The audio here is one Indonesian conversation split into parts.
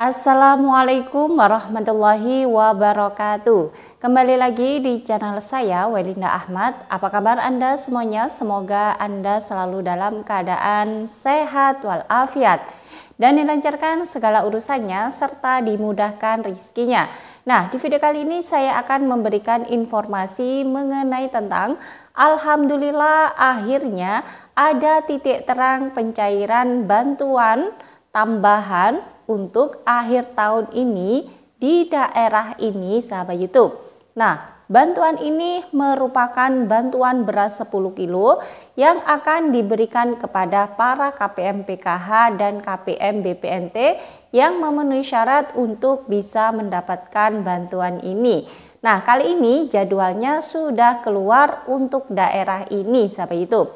Assalamualaikum warahmatullahi wabarakatuh. Kembali lagi di channel saya, Welinda Ahmad. Apa kabar Anda semuanya? Semoga Anda selalu dalam keadaan sehat walafiat dan dilancarkan segala urusannya serta dimudahkan rizkinya. Nah, di video kali ini saya akan memberikan informasi mengenai tentang alhamdulillah akhirnya ada titik terang pencairan bantuan tambahan untuk akhir tahun ini di daerah ini, sahabat YouTube. Nah, bantuan ini merupakan bantuan beras 10 kilo yang akan diberikan kepada para KPM PKH dan KPM BPNT yang memenuhi syarat untuk bisa mendapatkan bantuan ini. Nah, kali ini jadwalnya sudah keluar untuk daerah ini, sahabat YouTube.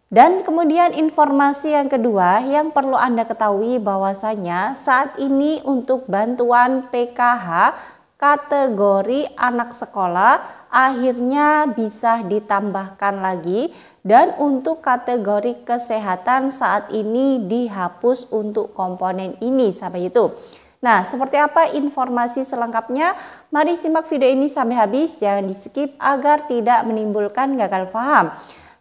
Dan kemudian informasi yang kedua yang perlu Anda ketahui bahwasanya saat ini untuk bantuan PKH kategori anak sekolah akhirnya bisa ditambahkan lagi, dan untuk kategori kesehatan saat ini dihapus untuk komponen ini, sahabat YouTube. Nah, seperti apa informasi selengkapnya? Mari simak video ini sampai habis, jangan di skip agar tidak menimbulkan gagal paham.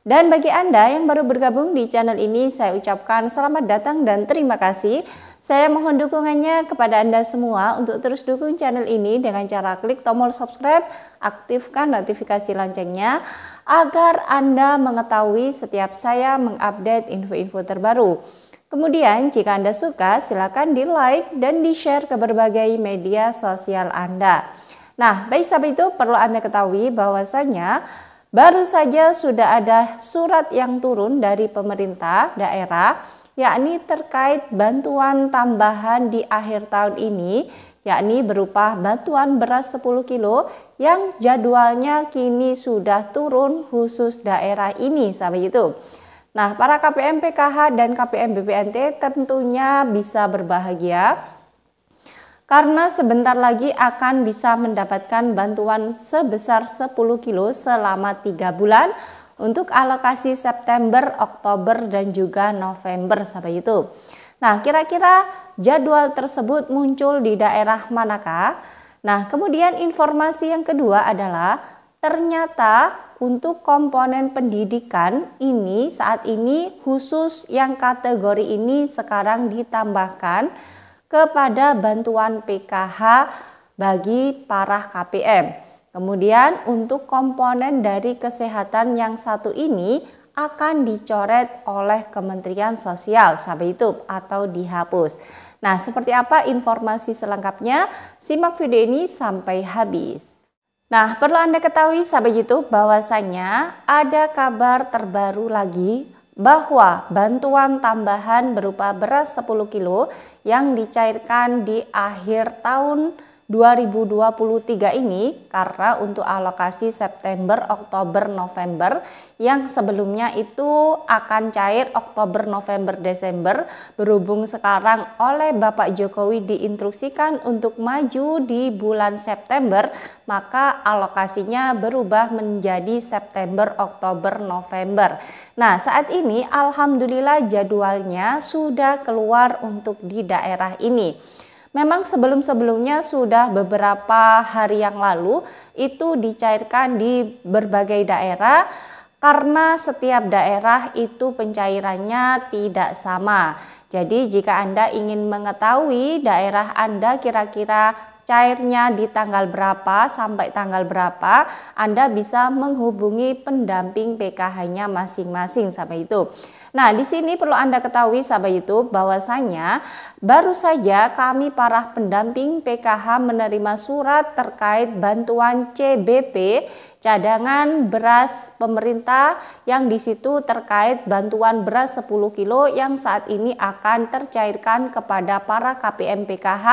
Dan bagi Anda yang baru bergabung di channel ini, saya ucapkan selamat datang dan terima kasih. Saya mohon dukungannya kepada Anda semua untuk terus dukung channel ini dengan cara klik tombol subscribe, aktifkan notifikasi loncengnya agar Anda mengetahui setiap saya mengupdate info-info terbaru. Kemudian jika Anda suka, silakan di like dan di share ke berbagai media sosial Anda. Nah, baik sahabat itu, perlu Anda ketahui bahwasanya baru saja sudah ada surat yang turun dari pemerintah daerah, yakni terkait bantuan tambahan di akhir tahun ini, yakni berupa bantuan beras 10 kilo yang jadwalnya kini sudah turun khusus daerah ini, sahabat YouTube. Nah, para KPM PKH dan KPM BPNT tentunya bisa berbahagia karena sebentar lagi akan bisa mendapatkan bantuan sebesar 10 kilo selama 3 bulan untuk alokasi September, Oktober, dan juga November, sahabat YouTube. Nah, kira-kira jadwal tersebut muncul di daerah manakah? Nah, kemudian informasi yang kedua adalah ternyata untuk komponen pendidikan ini saat ini khusus yang kategori ini sekarang ditambahkan kepada bantuan PKH bagi para KPM. Kemudian untuk komponen dari kesehatan yang satu ini akan dicoret oleh Kementerian Sosial, sahabat YouTube, atau dihapus. Nah, seperti apa informasi selengkapnya? Simak video ini sampai habis. Nah, perlu Anda ketahui sahabat YouTube bahwasanya ada kabar terbaru lagi bahwa bantuan tambahan berupa beras 10 kilo yang dicairkan di akhir tahun 2023 ini, karena untuk alokasi September, Oktober, November yang sebelumnya itu akan cair Oktober, November, Desember, berhubung sekarang oleh Bapak Jokowi diinstruksikan untuk maju di bulan September, maka alokasinya berubah menjadi September, Oktober, November. Nah, saat ini alhamdulillah jadwalnya sudah keluar untuk di daerah ini. Memang sebelum-sebelumnya sudah beberapa hari yang lalu itu dicairkan di berbagai daerah karena setiap daerah itu pencairannya tidak sama. Jadi jika Anda ingin mengetahui daerah Anda kira-kira cairnya di tanggal berapa sampai tanggal berapa, Anda bisa menghubungi pendamping PKH-nya masing-masing, sahabat YouTube. Nah, di sini perlu Anda ketahui sahabat YouTube bahwasanya baru saja kami para pendamping PKH menerima surat terkait bantuan CBP, cadangan beras pemerintah, yang di situ terkait bantuan beras 10 kilo yang saat ini akan tercairkan kepada para KPM PKH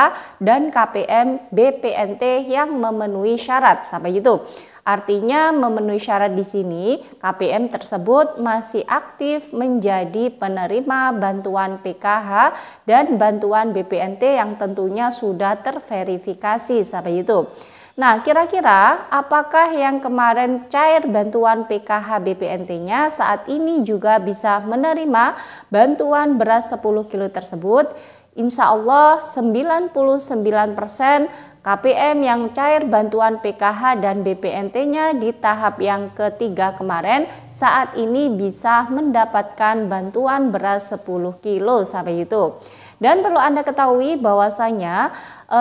dan KPM BPNT yang memenuhi syarat, sahabat YouTube. Artinya memenuhi syarat di sini, KPM tersebut masih aktif menjadi penerima bantuan PKH dan bantuan BPNT yang tentunya sudah terverifikasi, sahabat YouTube. Nah, kira-kira apakah yang kemarin cair bantuan PKH BPNT-nya saat ini juga bisa menerima bantuan beras 10 kilo tersebut? insya Allah 99% KPM yang cair bantuan PKH dan BPNT-nya di tahap yang ketiga kemarin saat ini bisa mendapatkan bantuan beras 10 kilo sampai itu. Dan perlu Anda ketahui bahwasanya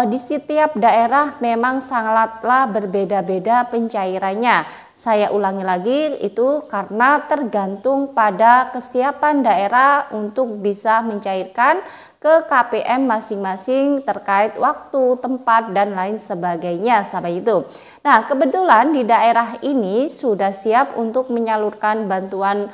di setiap daerah memang sangatlah berbeda-beda pencairannya. Saya ulangi lagi, itu karena tergantung pada kesiapan daerah untuk bisa mencairkan ke KPM masing-masing terkait waktu, tempat, dan lain sebagainya sampai itu. Nah, kebetulan di daerah ini sudah siap untuk menyalurkan bantuan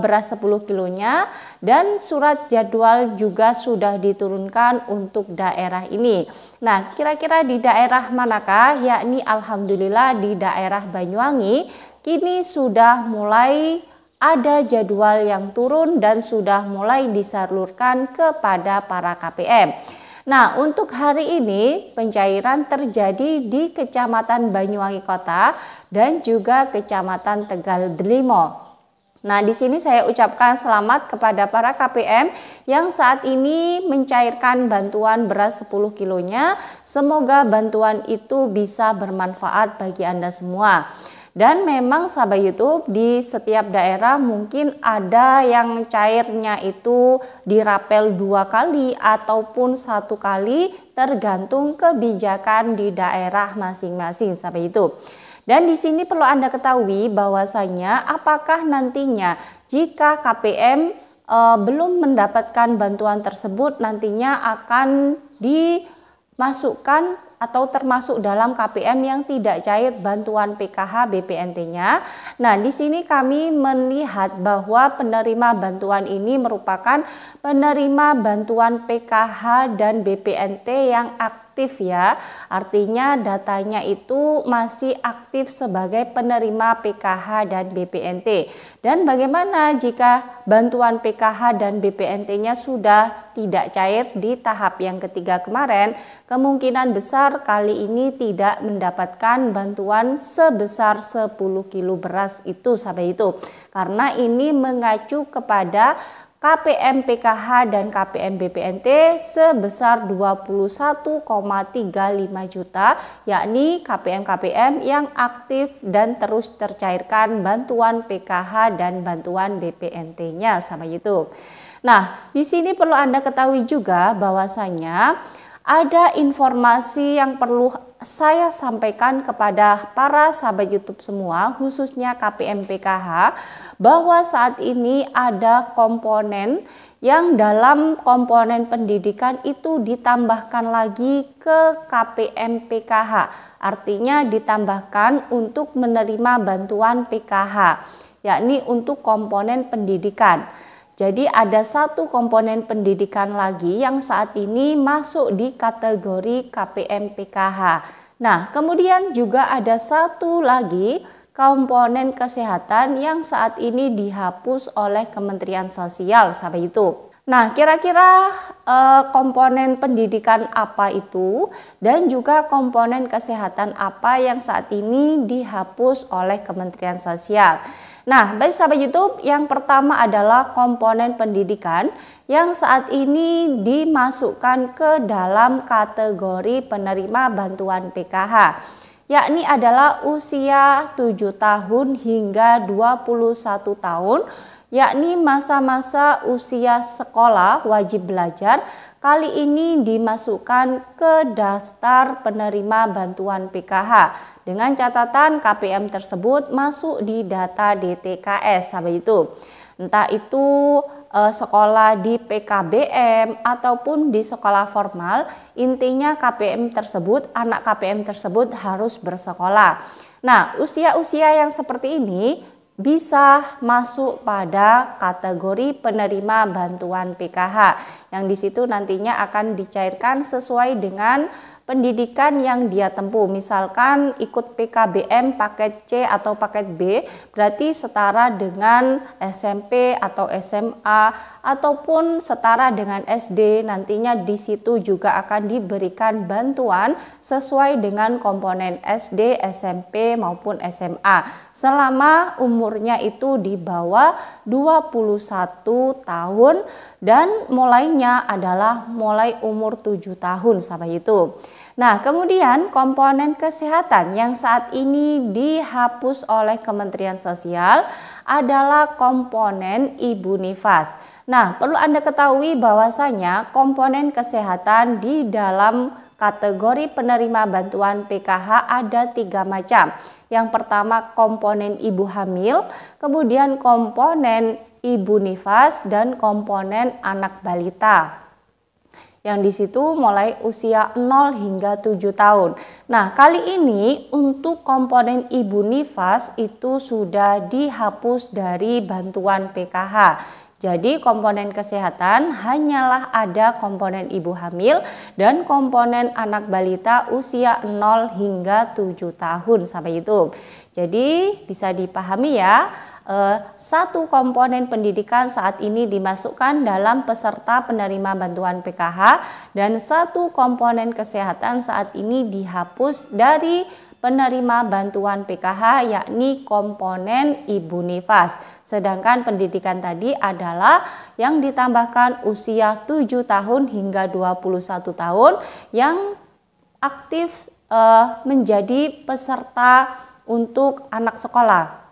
beras 10 kilonya dan surat jadwal juga sudah diturunkan untuk daerah ini. Nah, kira-kira di daerah manakah? Yakni alhamdulillah di daerah Banyuwangi kini sudah mulai ada jadwal yang turun dan sudah mulai disalurkan kepada para KPM. Nah, untuk hari ini pencairan terjadi di Kecamatan Banyuwangi Kota dan juga Kecamatan Tegal Delimo. Nah, di sini saya ucapkan selamat kepada para KPM yang saat ini mencairkan bantuan beras 10 kilonya. Semoga bantuan itu bisa bermanfaat bagi Anda semua. Dan memang sahabat YouTube, di setiap daerah mungkin ada yang cairnya itu dirapel 2 kali ataupun 1 kali tergantung kebijakan di daerah masing-masing sahabat YouTube. Dan di sini perlu Anda ketahui bahwasanya apakah nantinya jika KPM belum mendapatkan bantuan tersebut nantinya akan dimasukkan atau termasuk dalam KPM yang tidak cair bantuan PKH BPNT-nya. Nah, di sini kami melihat bahwa penerima bantuan ini merupakan penerima bantuan PKH dan BPNT yang aktif ya. Artinya datanya itu masih aktif sebagai penerima PKH dan BPNT. Dan bagaimana jika bantuan PKH dan BPNT-nya sudah tidak cair di tahap yang ketiga kemarin? Kemungkinan besar kali ini tidak mendapatkan bantuan sebesar 10 kilo beras itu sampai itu. Karena ini mengacu kepada KPM PKH dan KPM BPNT sebesar 21,35 juta, yakni KPM-KPM yang aktif dan terus tercairkan bantuan PKH dan bantuan BPNT-nya sama itu. Nah, di sini perlu Anda ketahui juga bahwasanya ada informasi yang perlu saya sampaikan kepada para sahabat YouTube semua, khususnya KPM PKH, bahwa saat ini ada komponen yang dalam komponen pendidikan itu ditambahkan lagi ke KPM PKH. Artinya ditambahkan untuk menerima bantuan PKH, yakni untuk komponen pendidikan. Jadi ada satu komponen pendidikan lagi yang saat ini masuk di kategori KPM PKH. Nah, kemudian juga ada satu lagi komponen kesehatan yang saat ini dihapus oleh Kementerian Sosial sampai itu. Nah, kira-kira komponen pendidikan apa itu dan juga komponen kesehatan apa yang saat ini dihapus oleh Kementerian Sosial. Nah, baik sahabat YouTube, yang pertama adalah komponen pendidikan yang saat ini dimasukkan ke dalam kategori penerima bantuan PKH, yakni adalah usia 7 tahun hingga 21 tahun, yakni masa-masa usia sekolah wajib belajar. Kali ini dimasukkan ke daftar penerima bantuan PKH dengan catatan KPM tersebut masuk di data DTKS sahabat itu. Entah itu sekolah di PKBM ataupun di sekolah formal, intinya KPM tersebut, anak KPM tersebut harus bersekolah. Nah, usia-usia yang seperti ini bisa masuk pada kategori penerima bantuan PKH yang di situ nantinya akan dicairkan sesuai dengan pendidikan yang dia tempuh. Misalkan ikut PKBM paket C atau paket B, berarti setara dengan SMP atau SMA ataupun setara dengan SD. Nantinya di situ juga akan diberikan bantuan sesuai dengan komponen SD, SMP maupun SMA. selama umurnya itu di bawah 21 tahun dan mulainya adalah mulai umur 7 tahun sahabat YouTube. Nah, kemudian komponen kesehatan yang saat ini dihapus oleh Kementerian Sosial adalah komponen ibu nifas. Nah, perlu Anda ketahui bahwasanya komponen kesehatan di dalam kategori penerima bantuan PKH ada 3 macam. Yang pertama komponen ibu hamil, kemudian komponen ibu nifas, dan komponen anak balita. Yang di situ mulai usia 0 hingga 7 tahun. Nah, kali ini untuk komponen ibu nifas itu sudah dihapus dari bantuan PKH. Jadi komponen kesehatan hanyalah ada komponen ibu hamil dan komponen anak balita usia 0 hingga 7 tahun sampai itu. Jadi bisa dipahami ya. Satu komponen pendidikan saat ini dimasukkan dalam peserta penerima bantuan PKH dan satu komponen kesehatan saat ini dihapus dari penerima bantuan PKH, yakni komponen ibu nifas. Sedangkan pendidikan tadi adalah yang ditambahkan usia 7 tahun hingga 21 tahun yang aktif menjadi peserta untuk anak sekolah.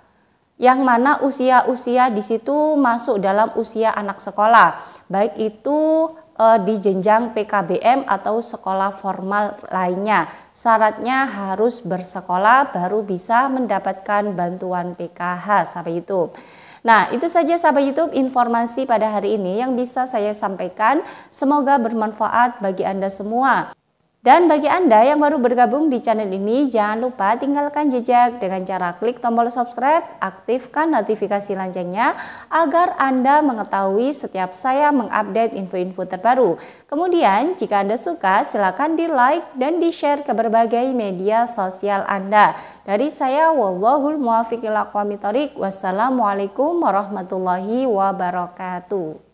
Yang mana usia-usia di situ masuk dalam usia anak sekolah, baik itu di jenjang PKBM atau sekolah formal lainnya. Syaratnya harus bersekolah baru bisa mendapatkan bantuan PKH sampai itu. Nah, itu saja sahabat YouTube informasi pada hari ini yang bisa saya sampaikan. Semoga bermanfaat bagi Anda semua. Dan bagi Anda yang baru bergabung di channel ini, jangan lupa tinggalkan jejak dengan cara klik tombol subscribe, aktifkan notifikasi loncengnya agar Anda mengetahui setiap saya mengupdate info-info terbaru. Kemudian, jika Anda suka, silakan di-like dan di-share ke berbagai media sosial Anda. Dari saya, wallahul muwaffiq ila aqwamit thoriq. Wassalamualaikum warahmatullahi wabarakatuh.